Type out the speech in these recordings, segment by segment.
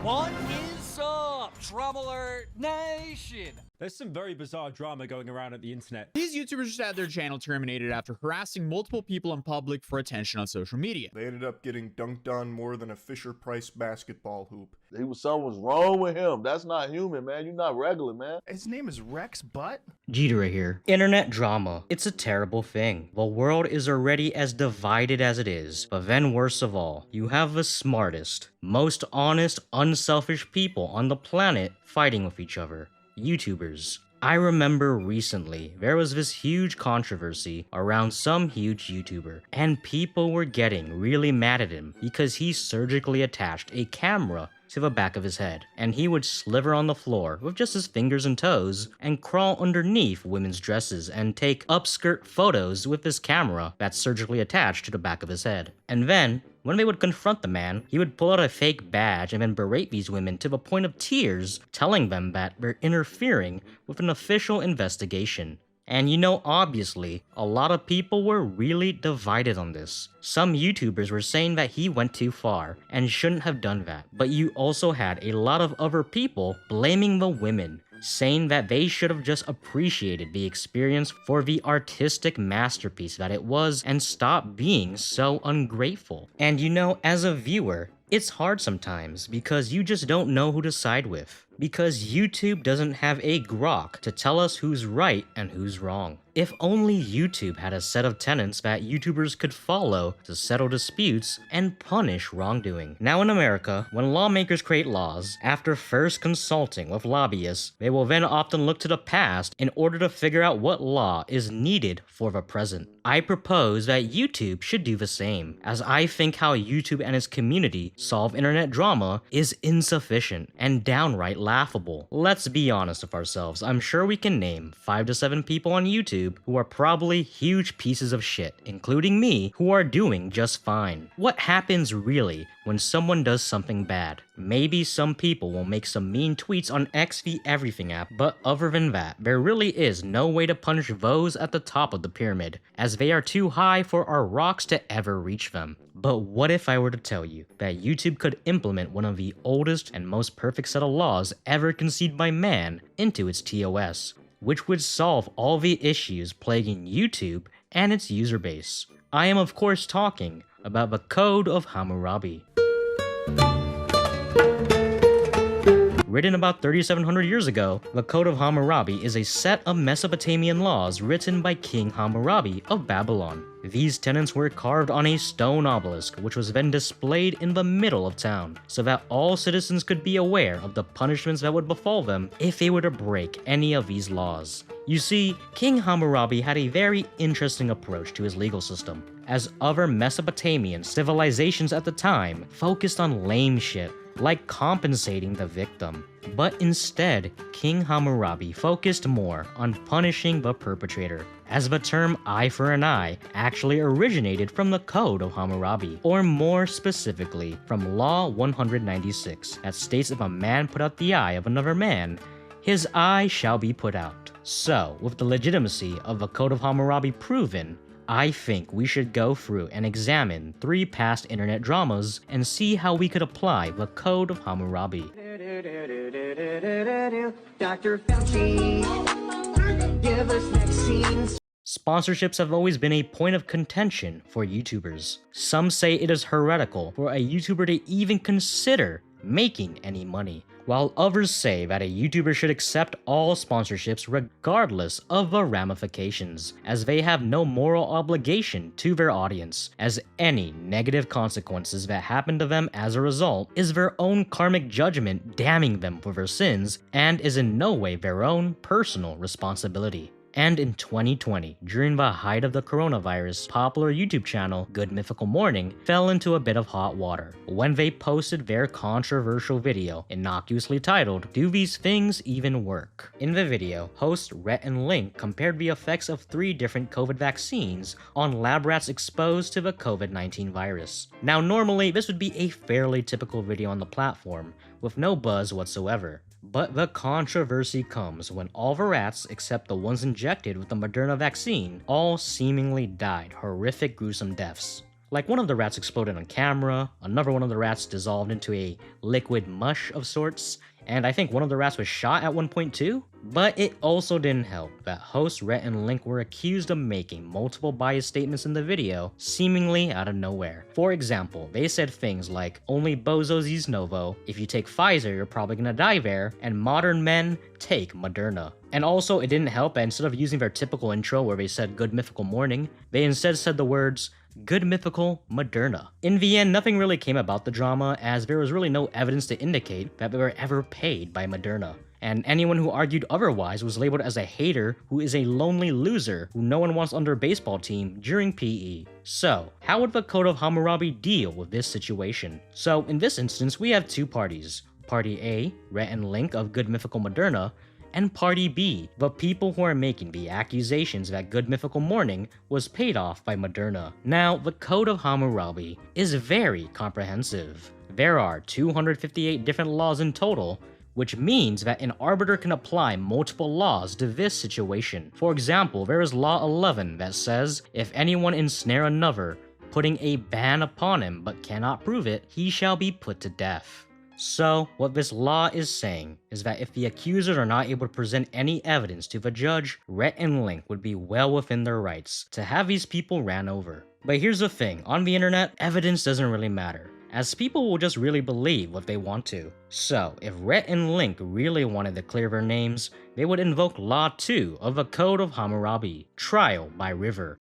What is up, Trouble Alert Nation? There's some very bizarre drama going around at the internet. These YouTubers just had their channel terminated after harassing multiple people in public for attention on social media. They ended up getting dunked on more than a Fisher-Price basketball hoop. Something was wrong with him. That's not human, man. You're not regular, man. His name is Rex Butt? Jeter here. Internet drama. It's a terrible thing. The world is already as divided as it is. But then worst of all, you have the smartest, most honest, unselfish people on the planet fighting with each other. YouTubers. I remember recently, there was this huge controversy around some huge YouTuber, and people were getting really mad at him because he surgically attached a camera to the back of his head, and he would slither on the floor with just his fingers and toes and crawl underneath women's dresses and take upskirt photos with this camera that's surgically attached to the back of his head. And then, when they would confront the man, he would pull out a fake badge and then berate these women to the point of tears, telling them that they're interfering with an official investigation. And you know, obviously, a lot of people were really divided on this. Some YouTubers were saying that he went too far and shouldn't have done that. But you also had a lot of other people blaming the women, saying that they should have just appreciated the experience for the artistic masterpiece that it was and stopped being so ungrateful. And you know, as a viewer, it's hard sometimes because you just don't know who to side with. Because YouTube doesn't have a grok to tell us who's right and who's wrong. If only YouTube had a set of tenets that YouTubers could follow to settle disputes and punish wrongdoing. Now in America, when lawmakers create laws, after first consulting with lobbyists, they will then often look to the past in order to figure out what law is needed for the present. I propose that YouTube should do the same, as I think how YouTube and its community solve internet drama is insufficient and downright laughable. Let's be honest with ourselves, I'm sure we can name 5 to 7 people on YouTube who are probably huge pieces of shit, including me, who are doing just fine. What happens really when someone does something bad? Maybe some people will make some mean tweets on XV Everything app, but other than that, there really is no way to punish those at the top of the pyramid, as they are too high for our rocks to ever reach them. But what if I were to tell you that YouTube could implement one of the oldest and most perfect set of laws ever conceived by man into its TOS, which would solve all the issues plaguing YouTube and its user base? I am of course talking about the Code of Hammurabi. Written about 3,700 years ago, the Code of Hammurabi is a set of Mesopotamian laws written by King Hammurabi of Babylon. These tenets were carved on a stone obelisk, which was then displayed in the middle of town, so that all citizens could be aware of the punishments that would befall them if they were to break any of these laws. You see, King Hammurabi had a very interesting approach to his legal system, as other Mesopotamian civilizations at the time focused on lame shit, like compensating the victim. But instead, King Hammurabi focused more on punishing the perpetrator, as the term eye for an eye actually originated from the Code of Hammurabi, or more specifically, from Law 196, that states if a man put out the eye of another man, his eye shall be put out. So, with the legitimacy of the Code of Hammurabi proven, I think we should go through and examine 3 past internet dramas and see how we could apply the Code of Hammurabi. Dr. Fauci, give us vaccines. Sponsorships have always been a point of contention for YouTubers. Some say it is heretical for a YouTuber to even consider making any money, while others say that a YouTuber should accept all sponsorships regardless of the ramifications, as they have no moral obligation to their audience, as any negative consequences that happen to them as a result is their own karmic judgment damning them for their sins and is in no way their own personal responsibility. And in 2020, during the height of the coronavirus, popular YouTube channel Good Mythical Morning fell into a bit of hot water when they posted their controversial video innocuously titled, "Do These Things Even Work?" In the video, host Rhett and Link compared the effects of 3 different COVID vaccines on lab rats exposed to the COVID-19 virus. Now normally, this would be a fairly typical video on the platform, with no buzz whatsoever. But the controversy comes when all the rats, except the ones injected with the Moderna vaccine, all seemingly died horrific gruesome deaths. Like one of the rats exploded on camera, another one of the rats dissolved into a liquid mush of sorts, and I think one of the rats was shot at one point too. But it also didn't help that host Rhett and Link were accused of making multiple biased statements in the video, seemingly out of nowhere. For example, they said things like, "Only bozos use Novo, if you take Pfizer you're probably gonna die there, and modern men take Moderna." And also, it didn't help that instead of using their typical intro where they said "Good Mythical Morning," they instead said the words, "Good Mythical Moderna." In the end, nothing really came about the drama, as there was really no evidence to indicate that they were ever paid by Moderna. And anyone who argued otherwise was labeled as a hater who is a lonely loser who no one wants on their baseball team during PE. So, how would the Code of Hammurabi deal with this situation? So, in this instance, we have two parties. Party A, Rhett and Link of Good Mythical Moderna, and Party B, the people who are making the accusations that Good Mythical Morning was paid off by Moderna. Now, the Code of Hammurabi is very comprehensive. There are 258 different laws in total, which means that an arbiter can apply multiple laws to this situation. For example, there is Law 11 that says, if anyone ensnare another, putting a ban upon him but cannot prove it, he shall be put to death. So, what this law is saying is that if the accusers are not able to present any evidence to the judge, Rhett and Link would be well within their rights to have these people ran over. But here's the thing, on the internet, evidence doesn't really matter, as people will just really believe what they want to. So, if Rhett and Link really wanted to clear their names, they would invoke Law 2 of the Code of Hammurabi, Trial by River.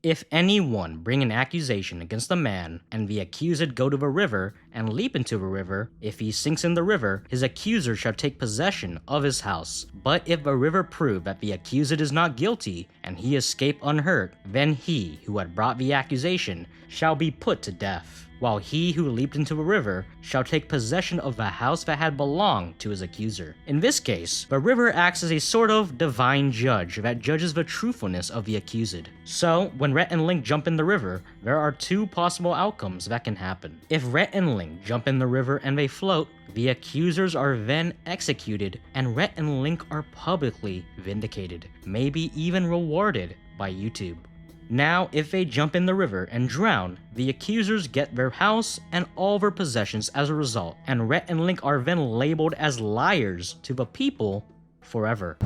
If anyone bring an accusation against a man, and the accused go to the river and leap into the river, if he sinks in the river, his accuser shall take possession of his house. But if the river prove that the accused is not guilty, and he escape unhurt, then he who had brought the accusation shall be put to death, while he who leaped into the river shall take possession of the house that had belonged to his accuser. In this case, the river acts as a sort of divine judge that judges the truthfulness of the accused. So, when Rhett and Link jump in the river, there are two possible outcomes that can happen. If Rhett and Link jump in the river and they float, the accusers are then executed, and Rhett and Link are publicly vindicated, maybe even rewarded by YouTube. Now, if they jump in the river and drown, the accusers get their house and all their possessions as a result, and Rhett and Link are then labeled as liars to the people forever.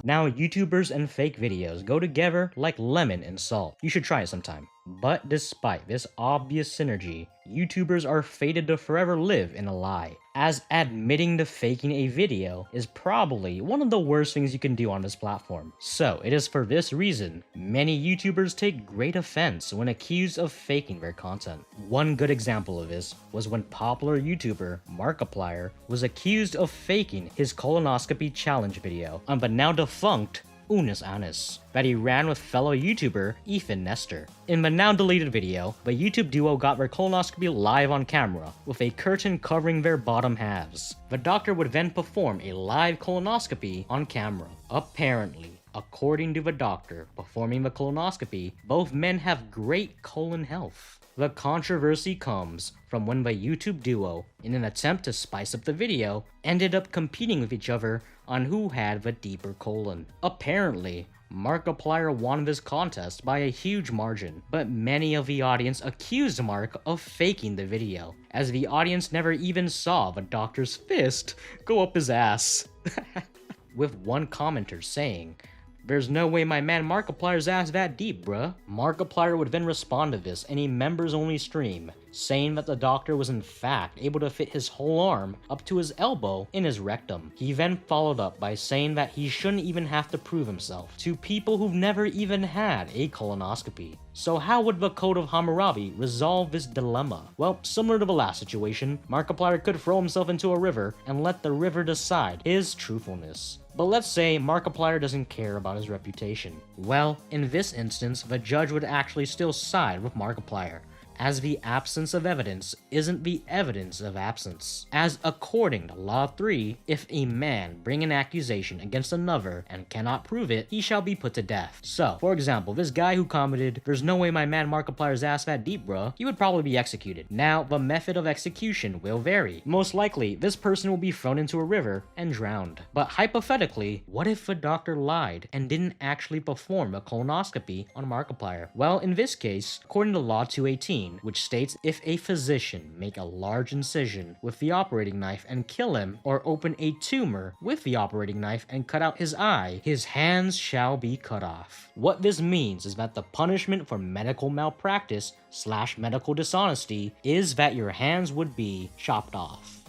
Now, YouTubers and fake videos go together like lemon and salt. You should try it sometime. But despite this obvious synergy, YouTubers are fated to forever live in a lie, as admitting to faking a video is probably one of the worst things you can do on this platform. So it is for this reason, many YouTubers take great offense when accused of faking their content. One good example of this was when popular YouTuber Markiplier was accused of faking his colonoscopy challenge video on the now defunct Unus Annus that he ran with fellow YouTuber Ethan Nestor. In the now deleted video, the YouTube duo got their colonoscopy live on camera, with a curtain covering their bottom halves. The doctor would then perform a live colonoscopy on camera. Apparently, according to the doctor performing the colonoscopy, both men have great colon health. The controversy comes from when the YouTube duo, in an attempt to spice up the video, ended up competing with each other on who had the deeper colon. Apparently, Markiplier won this contest by a huge margin, but many of the audience accused Mark of faking the video, as the audience never even saw the doctor's fist go up his ass. With one commenter saying, "There's no way my man Markiplier's ass that deep, bruh." Markiplier would then respond to this in a members-only stream, saying that the doctor was in fact able to fit his whole arm up to his elbow in his rectum. He then followed up by saying that he shouldn't even have to prove himself to people who've never even had a colonoscopy. So how would the Code of Hammurabi resolve this dilemma? Well, similar to the last situation, Markiplier could throw himself into a river and let the river decide his truthfulness. But let's say Markiplier doesn't care about his reputation. Well, in this instance, the judge would actually still side with Markiplier, as the absence of evidence isn't the evidence of absence. As according to Law 3, if a man bring an accusation against another and cannot prove it, he shall be put to death. So, for example, this guy who commented, "There's no way my man Markiplier's ass that deep, bruh," he would probably be executed. Now, the method of execution will vary. Most likely, this person will be thrown into a river and drowned. But hypothetically, what if the doctor lied and didn't actually perform a colonoscopy on Markiplier? Well, in this case, according to Law 218, which states if a physician make a large incision with the operating knife and kill him, or open a tumor with the operating knife and cut out his eye, his hands shall be cut off. What this means is that the punishment for medical malpractice / medical dishonesty is that your hands would be chopped off.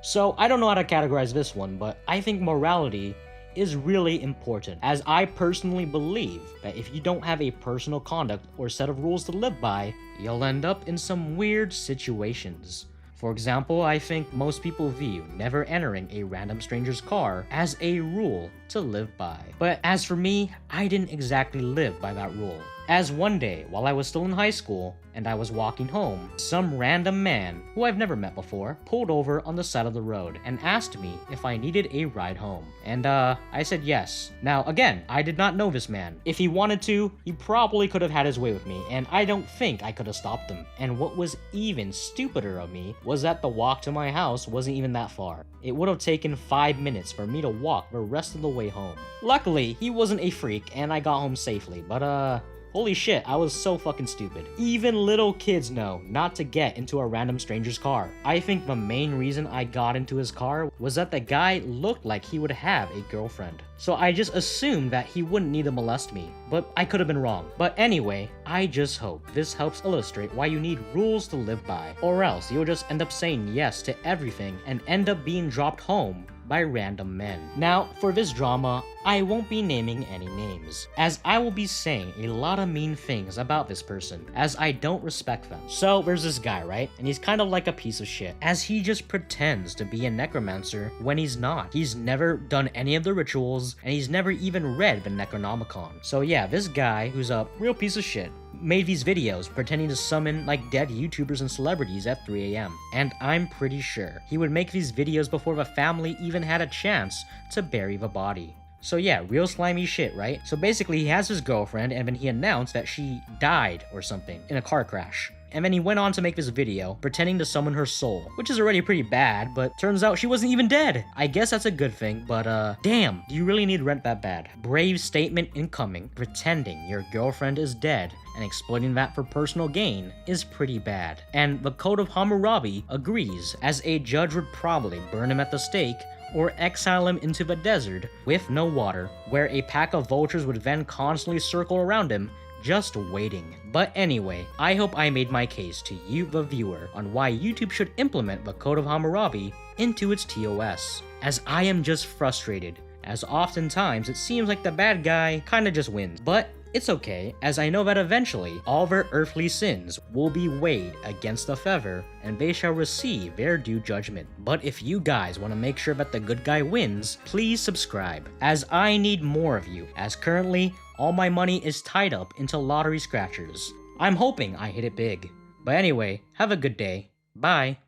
So I don't know how to categorize this one, but I think morality is really important, as I personally believe that if you don't have a personal conduct or set of rules to live by, you'll end up in some weird situations. For example, I think most people view never entering a random stranger's car as a rule to live by. But as for me, I didn't exactly live by that rule. As one day, while I was still in high school, and I was walking home, some random man, who I've never met before, pulled over on the side of the road and asked me if I needed a ride home. And I said yes. Now again, I did not know this man. If he wanted to, he probably could have had his way with me, and I don't think I could have stopped him. And what was even stupider of me was that the walk to my house wasn't even that far. It would have taken 5 minutes for me to walk the rest of the way home. Luckily, he wasn't a freak and I got home safely, but holy shit, I was so fucking stupid. Even little kids know not to get into a random stranger's car. I think the main reason I got into his car was that the guy looked like he would have a girlfriend. So I just assumed that he wouldn't need to molest me, but I could have been wrong. But anyway, I just hope this helps illustrate why you need rules to live by, or else you'll just end up saying yes to everything and end up being dropped home by random men. Now, for this drama, I won't be naming any names, as I will be saying a lot of mean things about this person, as I don't respect them. So there's this guy, right? And he's kind of like a piece of shit, as he just pretends to be a necromancer when he's not. He's never done any of the rituals, and he's never even read the Necronomicon. So yeah, this guy, who's a real piece of shit, made these videos pretending to summon like dead YouTubers and celebrities at 3 AM. And I'm pretty sure he would make these videos before the family even had a chance to bury the body. So yeah, real slimy shit, right? So basically he has his girlfriend and then he announced that she died or something in a car crash. And then he went on to make this video pretending to summon her soul, which is already pretty bad, but turns out she wasn't even dead. I guess that's a good thing, but damn, do you really need rent that bad? Brave statement incoming. Pretending your girlfriend is dead and exploiting that for personal gain is pretty bad. And the Code of Hammurabi agrees, as a judge would probably burn him at the stake or exile him into the desert with no water, where a pack of vultures would then constantly circle around him, just waiting. But anyway, I hope I made my case to you, the viewer, on why YouTube should implement the Code of Hammurabi into its TOS, as I am just frustrated, as oftentimes it seems like the bad guy kinda just wins. But it's okay, as I know that eventually all their earthly sins will be weighed against the feather and they shall receive their due judgment. But if you guys want to make sure that the good guy wins, please subscribe, as I need more of you, as currently all my money is tied up into lottery scratchers. I'm hoping I hit it big. But anyway, have a good day. Bye.